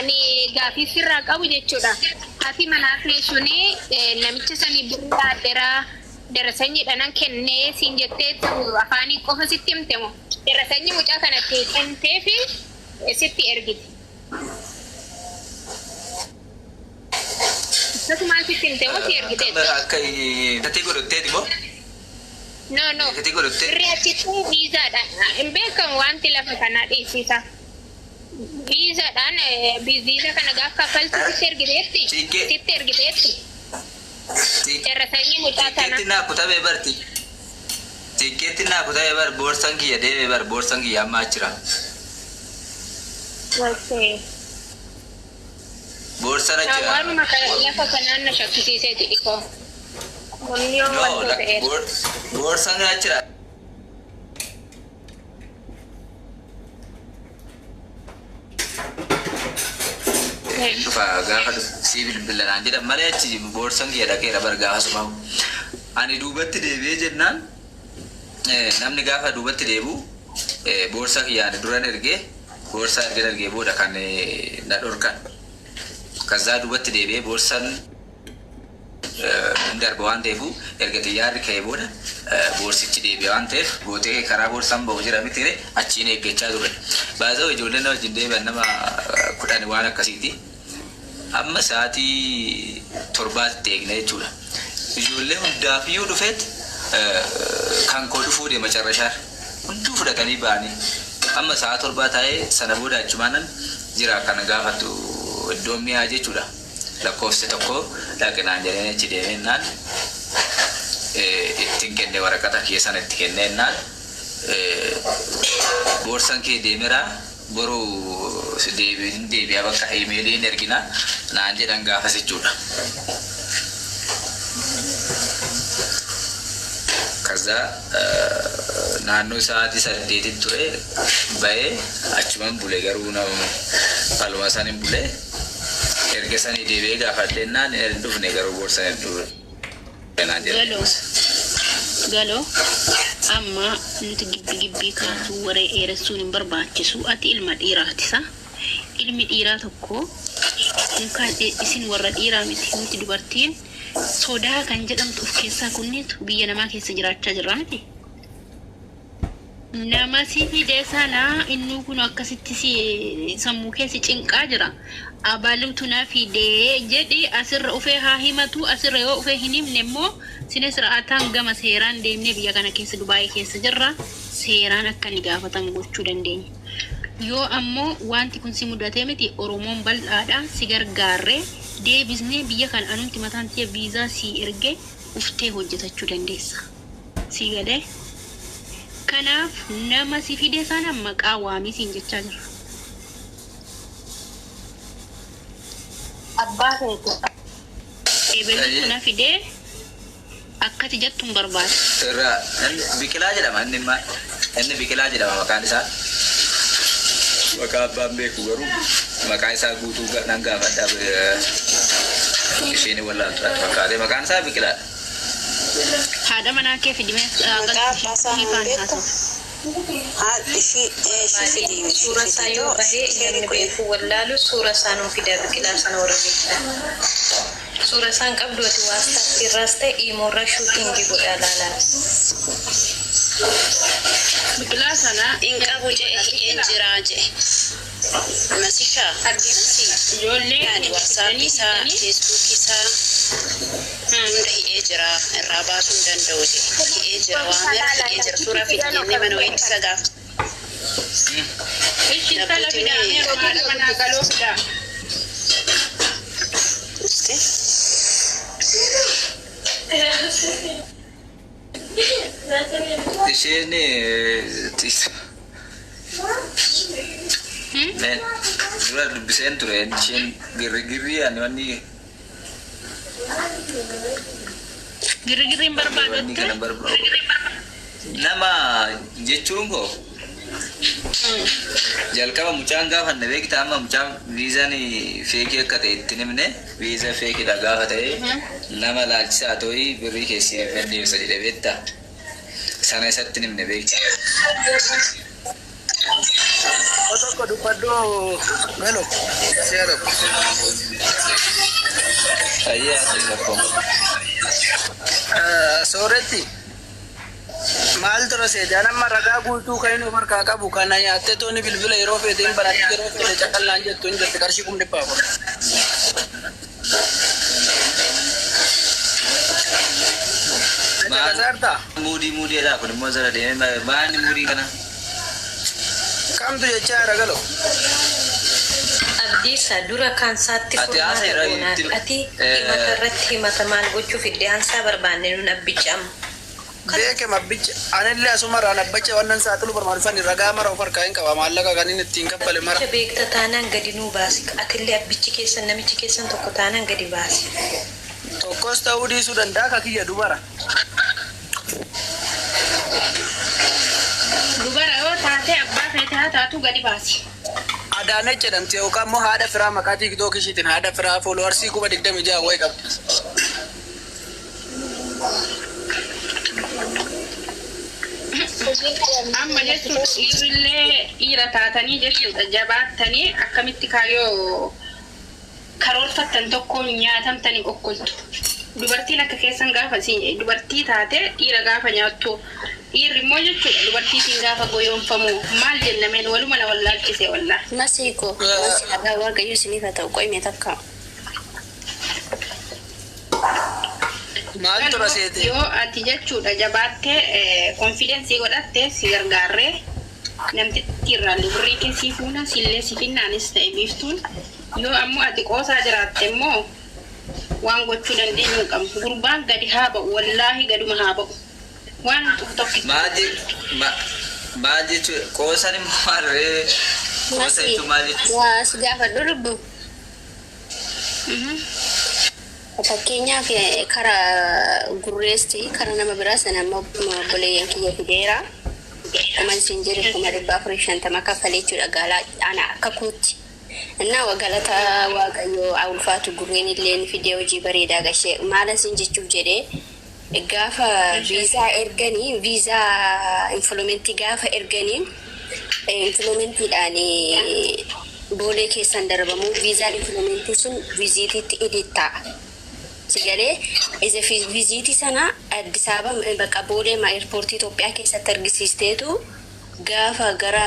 ani gaafii sirraa qabu jechuudha. Ati manaa fi shuni namicha sanii birraa darasanii dhanan kennee siin jettee afaanii qofa sitti himte moo darasanii mucaa kanatti kentee fi sitti ergite. Akkasumaan sitti himte moo si ergite? Akka tatii godhatteeti moo? No. Tatii godhattee? Birrii achitti viizaadhaan hin beekamu wanti lafa kanaa dhiisiisa. Viizaadhaan viiza kana gaafa kaffaltu sitti ergiteetti. Sitti ergiteetti. Darasanii mucaa kana. Tikkeetti naa kutabee barti. Tikkeetti naa kutabee bar boorsan kiyya deemee bar boorsan kiyya ammaa jira. Okay. Boorsan jira. Waanuma lafa kanaan na shakkisiiseeti dhikoo. Namni yoo wantoota ta'eera. Boorsan jira. Dhufa gaafa si bilbilaan jedha malee achi boorsan kiyya dhaqeera bar gaafa sumaa'u. Ani duubatti deebi'ee jennaan namni gaafa duubatti deebi'u boorsa kiyyaan duran ergee boorsa ergee booda kan na dhorkan. Kazaa duubatti deebi'ee boorsan darba waan ta'eefu erga xiyyaarri ka'ee booda boorsichi deebi'ee waan ta'eef gootee karaa boorsan ba'u jira miti achiin eeggachaa ture. Baazaa ijoolleen nama wajjin deebi'an nama 10 waan akkasiiti. Amma sa'aatii 7tti eegna jechuudha. Ijoollee hundaafiyyuu dhufeet kan koo dhufuu deema carrashaar. Hunduu fudhatanii ba'anii. Amma sa'a 7 taa'ee sana booda achumaanan jira kana gaafattu iddoon mi'aa jechuudha. Lakkoofsa tokko dhaqnaan jedhanii achi deemennaan ittiin kenne waraqata keessan itti kennennaan boorsan kee deemeraa boruu deebi'a bakka imeeliin ergina naan jedhan gaafas jechuudha. Kaza naannoo sa'aatii 8 ture ba'ee achumaan bulee garuu faluma san hin bulee erga sanii deebi'ee gaafadheennaan hin dhufne garuu boorsan hin dhufne. Galoo amma nuti gibbii kaasuu waree dheeressuun hin barbaachisu. Ati ilma dhiiraatisa. Ilmi dhiiraa tokko kan isin warra dhiiraa miti nuti dubartiin sodaa kan jedhamtu of keessaa kunnitu biyya namaa keessa jiraachaa jirra miti. Nama si fidee sana inni kun akkasitti sammuu keessi cinqaa jira. Abaaluutu na fidee jedhi asirra ufee haa himatu asirra yoo ufee hin himne immoo sinis ra'ataan gama seeraan deemnee biyya kana keessa Dubaayii keessa jirra. Seeraan akka ni gaafatan gochuu dandeenya. Yoo ammoo wanti kun si mudatee miti Oromoon bal'aadha si gargaarree deebisnee biyya kana anumti mataan tiya viizaa si erge uftee hojjetachuu dandeessa. Si galee kanaaf nama si fidee sana maqaa waamii siin jechaa jira. Abbaa feetu. Ebeluutu na fidee akkati jettuun barbaada. Irraa biqilaa jedhama inni biqilaa jedhama maqaan isaa. Maqaa abbaan beeku garuu maqaa isaa guutuu nan gaafadha isheen wallaaltu fakkaatee maqaan isaa biqilaadha. Haadha manaa kee fidimee Suura isaa yoo bahee inni beeku wallaalu suura isaa nuu fidaa biqilaa sana warra beektan. Suura isaan qabdu ati waastaatti irraas ta'e iimoorra shuutingii godhaa laalaa. biqilaa sana Hin qabu jedhee jiraa jedhe. Masishaa ijoollee yaani WhatsApp isaa, Facebook isaa hunda hidhee jira irraa baasuu hin danda'u jedhe. Hidhee jira waan mara hidhee jira suuraa fidee mana wayii isa gaafa. ishiin tala fidaamee haadha manaa galoo fidaa. Isheen dura dubbiseen ture isheen girrigirrii ani wanni Girigiriin wanni kana barbaadu nama jechuun koo jalqaba mucaan gaafa na beekta amma mucaan viizaan feekii akka ta'e itti himne viizaa feekiidha gaafa ta'e nama laalchisaa ta'ii birrii keessi feddeessa jedhe beekta sana isatti himne beekta. Foto ko dubbadhu galo. Seera. Ayyaa sirraffoo. Sooretti. Maal tura seejaan amma ragaa guutuu kan inni harkaa qabu kana nyaattee tooni bilbila yeroo feeteen baratti yeroo feete caqallaan jettu hin jirti qarshii 1,000. Muudii kun immoo zara deemee maanni muudii kana? Kamtu jechaa ragalo. Abdiisa dura kan saatti furmaata goonaaf ati himata irratti himata maal gochuuf iddeansaa barbaanne nun abbichaam. Beeke mabbicha anillee asuma raan abbacha wannan saaxilu barbaadufan ragaa mara of harkaa hin qaba maallaqa kan inni ittiin kaffale mara. Beekta taanaan gadi nuu baasi atillee abbichi keessan namichi keessan tokko taanaan gadi baasi. Tokkos ta'uu dhiisuu danda'a ka kiyya dubara. Dubara yoo taate abbaa feete haa taatu gadi baasi. Adaanee jedhamte yookaan immoo haadha firaa maqaa tiiktookii ishiitiin haadha firaa fooloowarsii 26,000 wayi qabdi. Amma jechuun dhiirrillee dhiira taatanii jechuudha jabaattanii akkamitti kaayyoo karoorfattan tokkoon nyaatamtanii okkoltu. Dubartiin akka keessan gaafa dubartii taate dhiira gaafa nyaattu dhiirri immoo jechuudha dubartiitiin gaafa goyoonfamu maal jennameen waluma na wallaalchise wallaa. Masiiko masiidhaa waaqayyo isiniif haa ta'u qo'ime takka. Maal tura seete? Yoo ati jechuudha jabaattee konfidensii godhatte si gargaarree namtitti irraallee birrii keessii fuuna sillee si finnaanis ta'e biiftuun yoo ammoo ati qoosaa jiraatte immoo waan gochuu dandeenyu hin qabnu gurbaan gadi haa ba'u wallaahi gaduma haa ba'u waan tokko. Maal jechuudha qoosan immoo maalree qoosa jechuun maal jechuudha? Waa si gaafadhu lubbu. Fakkeenyaaf karaa gurreesti karaa nama biraa sana ammoo obboleeyyan kiyya fideera. Kuma isin jedhe 450 kaffalee jechuudha gaalaa ana akka kuutti. Innaa wagalata waaqayyo ulfaatu gurreen illee fidee hojii bareedaa gashee maal isin jechuuf jedhee gaafa viizaa erganii viizaa influmentii gaafa erganii influmentiidhaan boolee keessan darbamu viizaan influmentii sun viiziitiitti editaa. Sigalee isa viiziitii sana Addis Ababa bakka boolee airportii Itoophiyaa keessatti argisiisteetu gaafa gara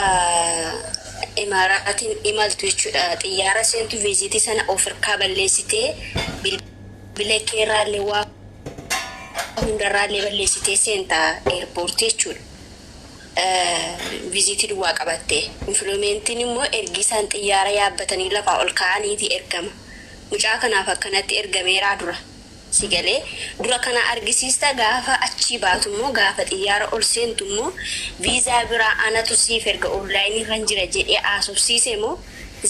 Imaaraatiin imaltu jechuudha xiyyaara seentu viiziitii sana of harkaa balleessitee bilbila keerraallee waa hundarraallee balleessitee seenta airportii jechuudha. Viiziitii duwwaa qabattee influmentiin immoo ergisaan xiyyaara yaabbatanii lafaa ol ka'aniiti ergama. Mucaa kanaaf akkanatti ergameeraa dura. Sigalee dura kana argisiista gaafa achi baatu immoo gaafa xiyyaara ol seentu immoo viizaa biraa anatu siif erga onlaayinii irra jira jedhee aasofsiise immoo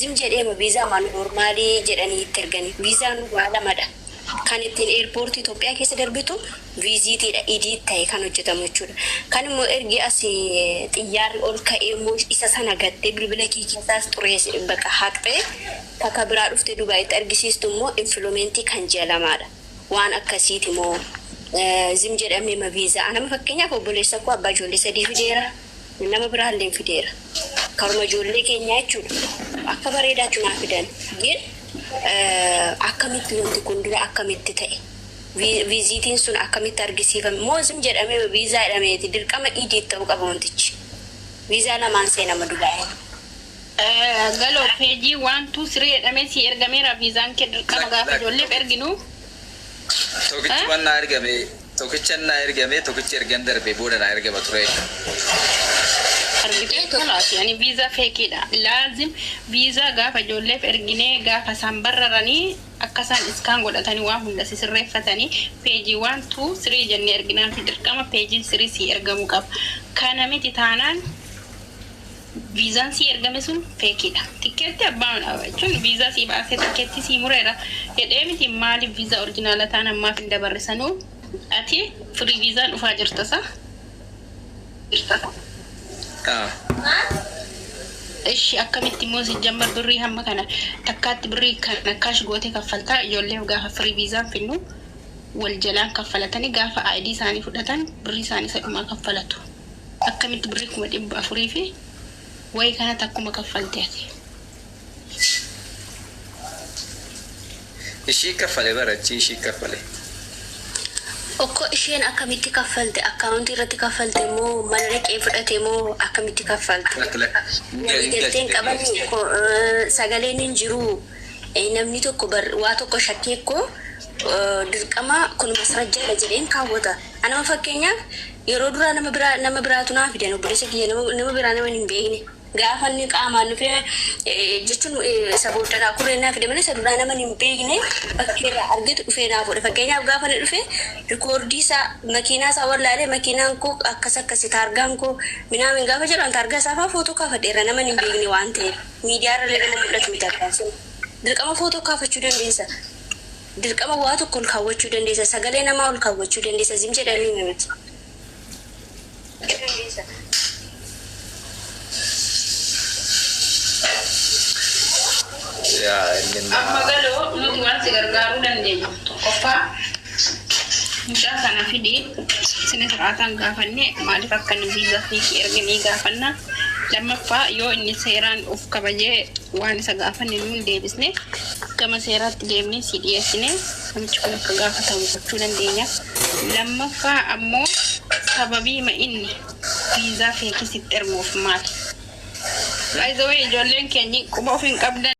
zim jedheema viizaa waan normaalii jedhanii itti erganii viizaan waa lamadha. Kan ittiin eerpoortii Itoophiyaa keessa darbitu viiziitiidha idiit ta'e kan hojjetamu jechuudha. Kan immoo ergi asii xiyyaarri ol ka'ee immoo isa sana gattee bilbila kee keessaas xureesse bakka haqxee takka biraa dhufte Dubaayitti argisiistu immoo influmentii kan jalamaadha. Waan akkasiiti moo zim jedhamee ma viizaa nama fakkeenyaaf obboleessa koo abbaa ijoollee 3 fideera nama biraallee fideera karuma ijoollee keenyaa jechuudha akka bareedaatu naa fidan gin akkamitti wanti kun dura akkamitti ta'e viiziitiin sun akkamitti argisiifame moo zim jedhamee viizaa jedhameeti dirqama idiit ta'uu qaba wantichi viizaa lamaan seenama Dubaay. Galoo peejii 1 2 3 jedhamee si ergameera viizaan kee dirqama gaafa ijoolleef erginu. Tokkichi mana ergame tokkicha na ergame tokkichi ergan darbe booda na ergama ture. Argitee tolaati yani viizaa feekiidha. Laazim viizaa gaafa ijoolleef erginee gaafa isaan bararanii akka isaan iskaan godhatanii waan hunda sirreeffatanii peejii 1 2 3 jennee erginaan fi dirqama peejiin 3 si ergamuu qaba. Kana miti taanaan viizaan si ergame sun feekiidha. Tikeetti abbaan jechuun viizaa si baasee tikeetti si mureera. Jedhee miti maaliif viizaa originaala ta'an ammaaf hin dabarsanuu ati firii viizaan dhufaa jirtasa. Ishi akkamitti immoo si jammar birrii hamma kana takkaatti birrii kana kaash gootee kaffaltaa ijoolleef gaafa firii viizaan finnu wal jalaan kaffalatanii gaafa ID isaanii fudhatan birrii isaanii sadhumaa kaffalatu. Akkamitti birrii 400 fi way kanatti akkuma kaffaltee ati. Ishii kaffale barachi ishii kaffale. Okko isheen akkamitti kaffalte akkaawuntii irratti kaffalte moo mana dhaqee fudhate moo akkamitti kaffalte? Galteen qaban sagaleen hin jiru. Namni tokko waa tokko shakkee ko dirqama kun masrajjaa jedheen kaawwata. Anama fakkeenyaaf yeroo duraa nama biraatu naaf fide obboleessa kiyya nama biraa nama hin beekne. Gaafa inni qaamaan dhufee jechuun sabootadhaa kureen naaf fide malee isa duraa nama hin beekne bakkeerraa argatu dhufee naaf godhe. Fakkeenyaaf gaafa inni dhufe rikoordii isaa makiinaa isaa wallaalee makiinaan koo akkasi taargaan koo minaamin gaafa jedhan taargaa isaa fa'aa footoo kaafadheera nama hin beekne waan ta'eef miidiyaarra illee nama mul'atu miti argaasuma. Dirqama footoo kaafachuu dandeessa. Dirqama waa tokko ol kaawwachuu dandeessa. Sagalee namaa ol kaawwachuu dandeessa. Zim jedhanii namatti. Amma galoo nuti waan si gargaaruu dandeenya. Tokkoffaa mucaa kana fidii sini siraataan gaafanne maaliif akka inni viizaa fi erganii gaafanna. Lammaffaa yoo inni seeraan of kabajee waan isa gaafanne nuun deebisne gama seeraatti deemnee si dhiyeessine namichi kun akka gaafatamu gochuu dandeenya. Lammaffaa ammoo sababii inni viizaa feekisitti erguuf maali? By the way, ijoolleen keenya quba of hin qabdan.